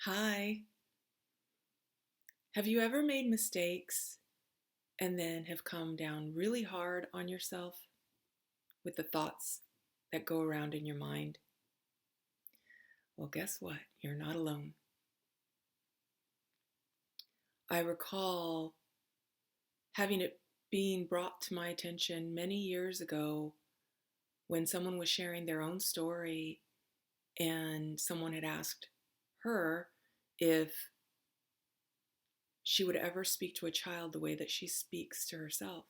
Hi. Have you ever made mistakes and then have come down really hard on yourself with the thoughts that go around in your mind? Well, guess what? You're not alone. I recall having it being brought to my attention many years ago when someone was sharing their own story and someone had asked her if she would ever speak to a child the way that she speaks to herself.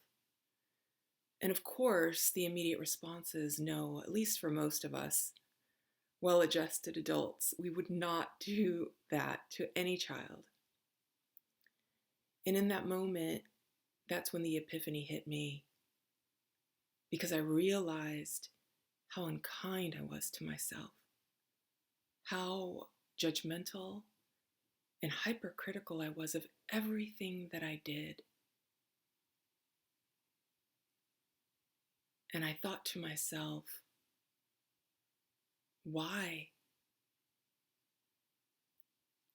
And of course, the immediate response is no, at least for most of us, well adjusted adults. We would not do that to any child. And in that moment, that's when the epiphany hit me because I realized how unkind I was to myself, how judgmental and hypercritical I was of everything that I did. And I thought to myself, why?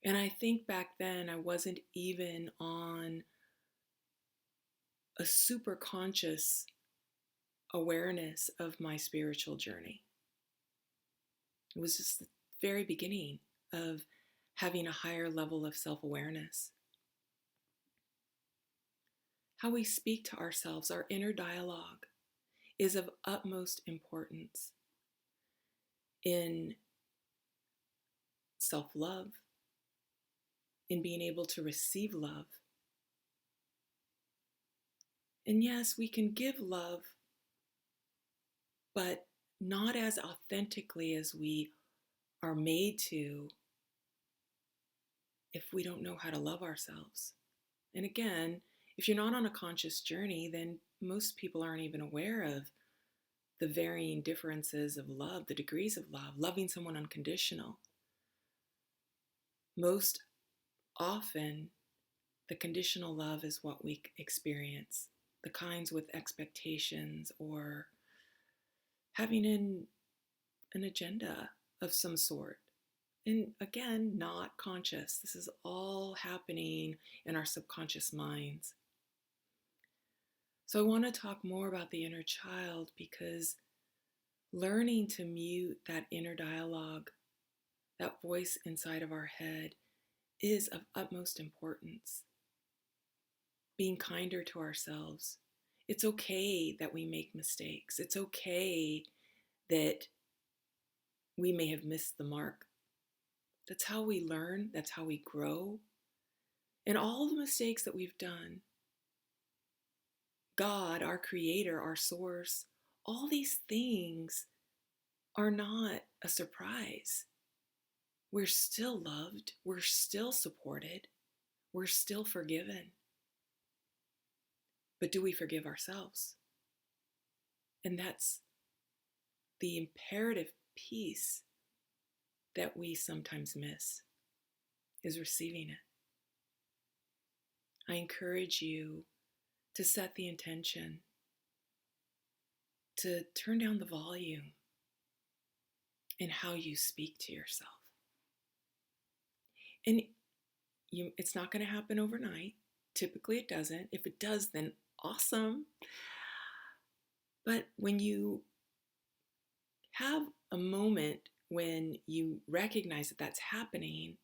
And I think back then I wasn't even on a super conscious awareness of my spiritual journey. It was just the very beginning of having a higher level of self-awareness. How we speak to ourselves, our inner dialogue, is of utmost importance in self-love, in being able to receive love. And yes, we can give love, but not as authentically as we are made to if we don't know how to love ourselves. And again, if you're not on a conscious journey, then most people aren't even aware of the varying differences of love, the degrees of love, loving someone unconditional. Most often, the conditional love is what we experience, the kinds with expectations or having an agenda of some sort. And again, not conscious. This is all happening in our subconscious minds. So I want to talk more about the inner child because learning to mute that inner dialogue, that voice inside of our head, is of utmost importance. Being kinder to ourselves. It's okay that we make mistakes. It's okay that we may have missed the mark. That's how we learn. That's how we grow. And all the mistakes that we've done, God, our creator, our source, all these things are not a surprise. We're still loved. We're still supported. We're still forgiven. But do we forgive ourselves? And that's the imperative piece that we sometimes miss, is receiving it. I encourage you to set the intention, to turn down the volume in how you speak to yourself. And it's not going to happen overnight. Typically it doesn't. If it does, then awesome. But when you have a moment when you recognize that that's happening,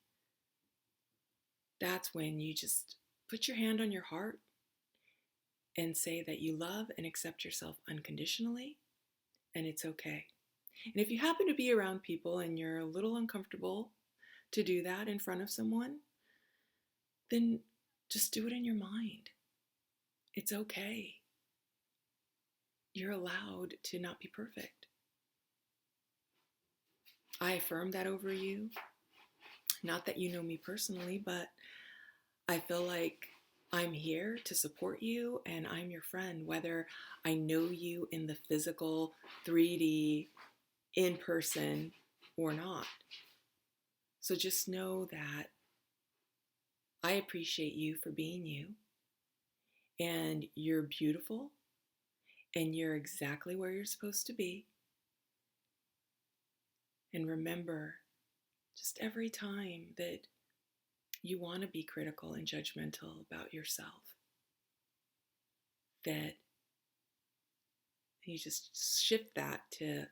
that's when you just put your hand on your heart and say that you love and accept yourself unconditionally, and it's okay. And if you happen to be around people and you're a little uncomfortable to do that in front of someone, then just do it in your mind. It's okay. You're allowed to not be perfect. I affirm that over you. Not that you know me personally, but I feel like I'm here to support you and I'm your friend, whether I know you in the physical 3D in person or not. So just know that I appreciate you for being you, and you're beautiful, and you're exactly where you're supposed to be. And remember, just every time that you want to be critical and judgmental about yourself, that you just shift that to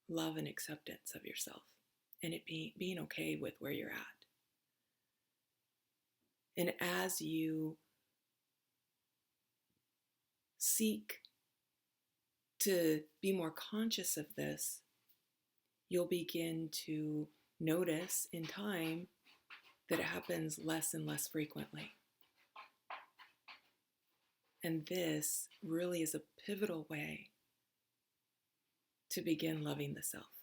love and acceptance of yourself, and it being okay with where you're at. And as you seek to be more conscious of this, you'll begin to notice in time that it happens less and less frequently. And this really is a pivotal way to begin loving the self.